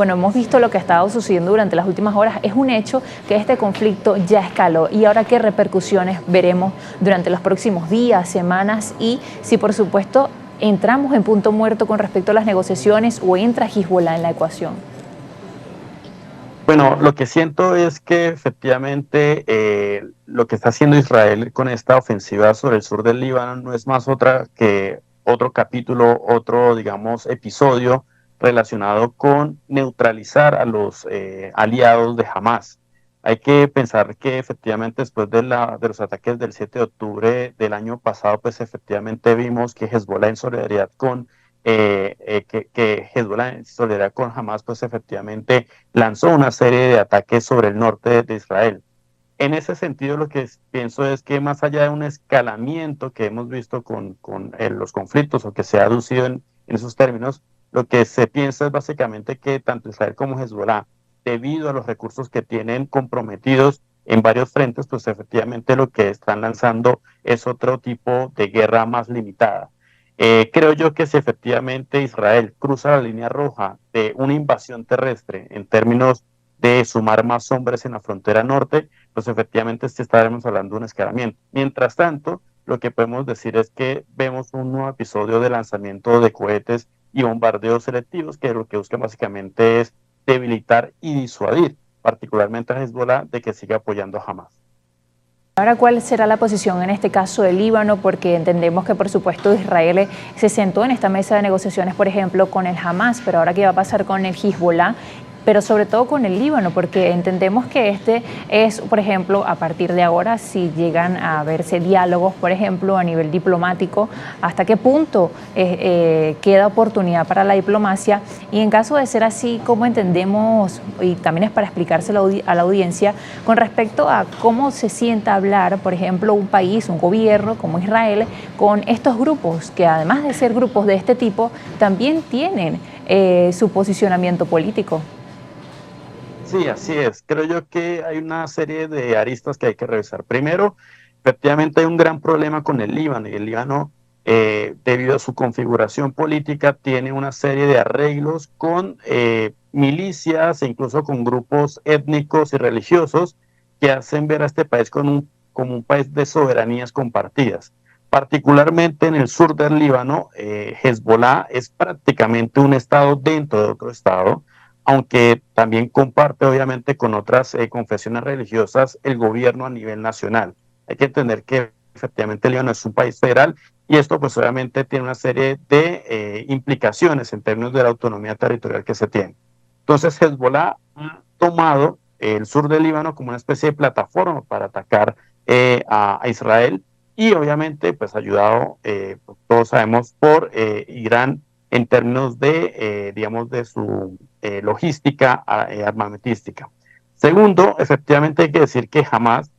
Bueno, hemos visto lo que ha estado sucediendo durante las últimas horas. Es un hecho que este conflicto ya escaló. ¿Y ahora qué repercusiones veremos durante los próximos días, semanas? Y si, por supuesto, entramos en punto muerto con respecto a las negociaciones o entra Hezbollah en la ecuación. Bueno, lo que siento es que efectivamente lo que está haciendo Israel con esta ofensiva sobre el sur del Líbano no es más otra que otro capítulo, otro, digamos, episodio relacionado con neutralizar a los aliados de Hamas. Hay que pensar que efectivamente después de los ataques del 7 de octubre del año pasado, pues efectivamente vimos que Hezbollah en solidaridad con que Hezbollah en solidaridad con Hamas, pues efectivamente lanzó una serie de ataques sobre el norte de Israel. En ese sentido, lo que pienso es que más allá de un escalamiento que hemos visto con los conflictos o que se ha aducido en esos términos, lo que se piensa es básicamente que tanto Israel como Hezbollah, debido a los recursos que tienen comprometidos en varios frentes, pues efectivamente lo que están lanzando es otro tipo de guerra más limitada. Creo yo que si efectivamente Israel cruza la línea roja de una invasión terrestre en términos de sumar más hombres en la frontera norte, pues efectivamente sí estaremos hablando de un escalamiento. Mientras tanto, lo que podemos decir es que vemos un nuevo episodio de lanzamiento de cohetes y bombardeos selectivos que lo que buscan básicamente es debilitar y disuadir, particularmente a Hezbollah, de que siga apoyando a Hamas. Ahora, ¿cuál será la posición en este caso del Líbano? Porque entendemos que, por supuesto, Israel se sentó en esta mesa de negociaciones, por ejemplo, con el Hamas, pero ahora, ¿qué va a pasar con el Hezbollah? Pero sobre todo con el Líbano, porque entendemos que este es, por ejemplo, a partir de ahora, si llegan a verse diálogos, por ejemplo, a nivel diplomático, hasta qué punto queda oportunidad para la diplomacia, y en caso de ser así, ¿cómo entendemos? Y también es para explicárselo a la audiencia, con respecto a cómo se sienta hablar, por ejemplo, un país, un gobierno como Israel, con estos grupos, que además de ser grupos de este tipo, también tienen su posicionamiento político. Sí, así es. Creo yo que hay una serie de aristas que hay que revisar. Primero, efectivamente hay un gran problema con el Líbano y el Líbano, debido a su configuración política, tiene una serie de arreglos con milicias e incluso con grupos étnicos y religiosos que hacen ver a este país como un país de soberanías compartidas. Particularmente en el sur del Líbano, Hezbollah es prácticamente un estado dentro de otro estado, aunque también comparte obviamente con otras confesiones religiosas el gobierno a nivel nacional. Hay que entender que efectivamente el Líbano es un país federal y esto pues obviamente tiene una serie de implicaciones en términos de la autonomía territorial que se tiene. Entonces Hezbollah ha tomado el sur del Líbano como una especie de plataforma para atacar a Israel y obviamente pues ayudado, todos sabemos, por Irán en términos de, digamos, de su logística armamentística. Segundo, efectivamente hay que decir que Hamas,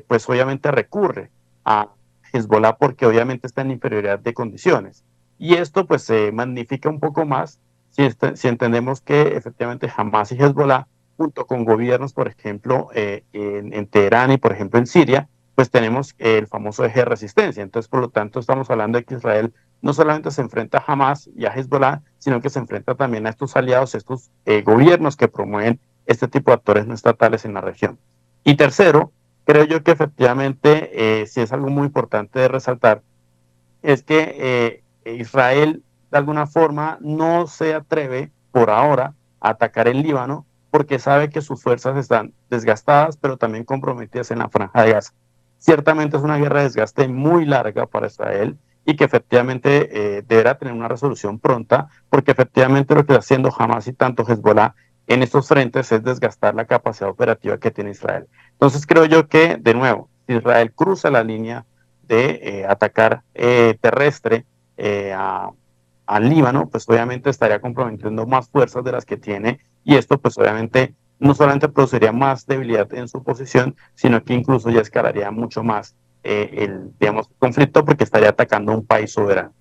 pues obviamente recurre a Hezbollah porque obviamente está en inferioridad de condiciones. Y esto pues se magnifica un poco más si entendemos que efectivamente Hamas y Hezbollah, junto con gobiernos, por ejemplo, en Teherán y por ejemplo en Siria, pues tenemos el famoso eje de resistencia. Entonces, por lo tanto, estamos hablando de que Israel no solamente se enfrenta a Hamas y a Hezbollah, sino que se enfrenta también a estos aliados, a estos gobiernos que promueven este tipo de actores no estatales en la región. Y tercero, creo yo que efectivamente, si es algo muy importante de resaltar, es que Israel de alguna forma no se atreve por ahora a atacar el Líbano porque sabe que sus fuerzas están desgastadas, pero también comprometidas en la franja de Gaza. Ciertamente es una guerra de desgaste muy larga para Israel y que efectivamente deberá tener una resolución pronta, porque efectivamente lo que está haciendo Hamas y tanto Hezbollah en estos frentes es desgastar la capacidad operativa que tiene Israel. Entonces creo yo que, de nuevo, si Israel cruza la línea de atacar terrestre al Líbano, pues obviamente estaría comprometiendo más fuerzas de las que tiene y esto pues obviamente no solamente produciría más debilidad en su posición, sino que incluso ya escalaría mucho más el, digamos, conflicto porque estaría atacando a un país soberano.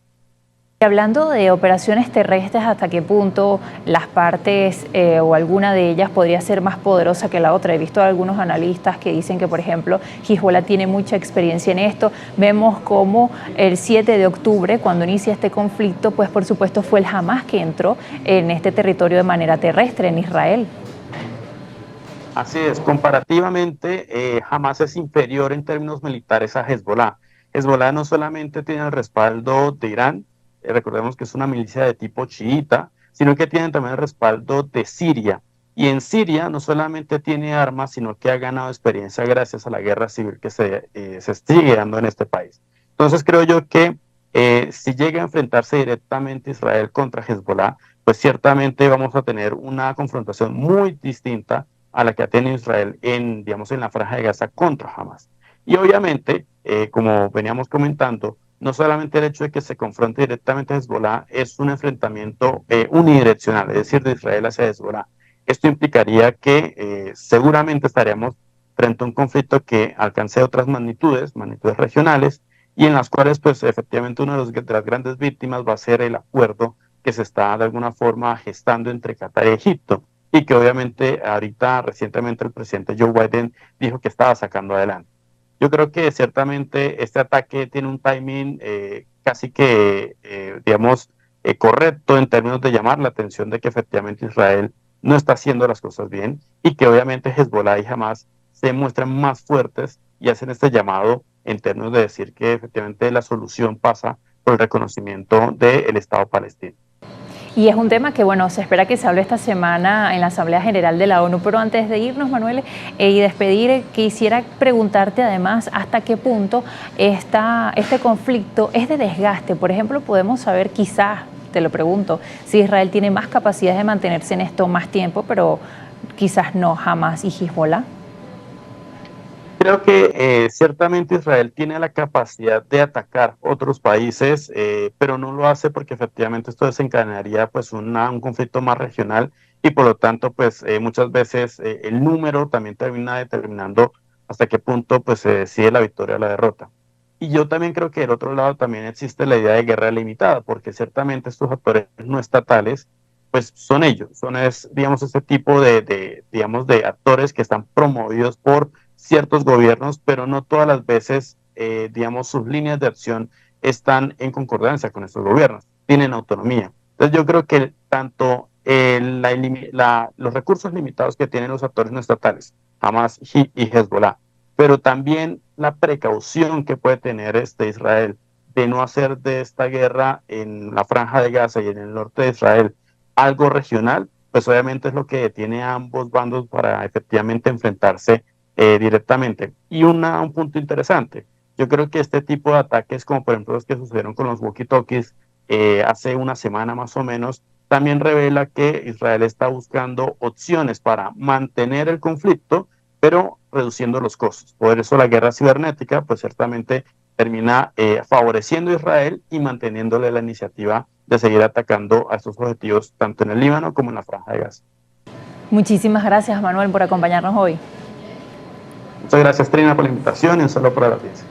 Y hablando de operaciones terrestres, ¿hasta qué punto las partes o alguna de ellas podría ser más poderosa que la otra? He visto a algunos analistas que dicen que, por ejemplo, Hezbollah tiene mucha experiencia en esto. Vemos como el 7 de octubre, cuando inicia este conflicto, pues por supuesto fue el Hamas que entró en este territorio de manera terrestre, en Israel. Así es, comparativamente, Hamas es inferior en términos militares a Hezbollah. Hezbollah no solamente tiene el respaldo de Irán, recordemos que es una milicia de tipo chiita, sino que tiene también el respaldo de Siria. Y en Siria no solamente tiene armas, sino que ha ganado experiencia gracias a la guerra civil que se sigue dando en este país. Entonces creo yo que si llega a enfrentarse directamente Israel contra Hezbollah, pues ciertamente vamos a tener una confrontación muy distinta a la que ha tenido Israel en, digamos, en la franja de Gaza contra Hamas. Y obviamente, como veníamos comentando, no solamente el hecho de que se confronte directamente a Hezbollah es un enfrentamiento unidireccional, es decir, de Israel hacia Hezbollah. Esto implicaría que seguramente estaríamos frente a un conflicto que alcance otras magnitudes, magnitudes regionales, y en las cuales, pues, efectivamente, una de las grandes víctimas va a ser el acuerdo que se está de alguna forma gestando entre Qatar y Egipto, y que obviamente ahorita recientemente el presidente Joe Biden dijo que estaba sacando adelante. Yo creo que ciertamente este ataque tiene un timing casi que, digamos, correcto en términos de llamar la atención de que efectivamente Israel no está haciendo las cosas bien y que obviamente Hezbollah y Hamas se muestran más fuertes y hacen este llamado en términos de decir que efectivamente la solución pasa por el reconocimiento del Estado palestino. Y es un tema que, bueno, se espera que se hable esta semana en la Asamblea General de la ONU. Pero antes de irnos, Manuel, y despedir, quisiera preguntarte además hasta qué punto este conflicto es de desgaste. Por ejemplo, podemos saber, quizás, te lo pregunto, si Israel tiene más capacidad de mantenerse en esto más tiempo, pero quizás no Hamas y Hezbollah. Creo que ciertamente Israel tiene la capacidad de atacar otros países, pero no lo hace porque efectivamente esto desencadenaría pues un conflicto más regional y por lo tanto pues muchas veces el número también termina determinando hasta qué punto pues se decide la victoria o la derrota. Y yo también creo que del otro lado también existe la idea de guerra limitada, porque ciertamente estos actores no estatales pues son ellos, digamos, este tipo digamos, de actores que están promovidos por ciertos gobiernos, pero no todas las veces, digamos, sus líneas de acción están en concordancia con estos gobiernos, tienen autonomía. Entonces yo creo que tanto los recursos limitados que tienen los actores no estatales, Hamas y Hezbollah, pero también la precaución que puede tener Israel de no hacer de esta guerra en la franja de Gaza y en el norte de Israel algo regional, pues obviamente es lo que detiene a ambos bandos para efectivamente enfrentarse directamente. Y un punto interesante, yo creo que este tipo de ataques, como por ejemplo los que sucedieron con los walkie-talkies hace una semana más o menos, también revela que Israel está buscando opciones para mantener el conflicto, pero reduciendo los costos. Por eso la guerra cibernética, pues ciertamente termina favoreciendo a Israel y manteniéndole la iniciativa de seguir atacando a estos objetivos tanto en el Líbano como en la Franja de Gaza. Muchísimas gracias, Manuel, por acompañarnos hoy. Muchas gracias, Trina, por la invitación y un saludo para la audiencia.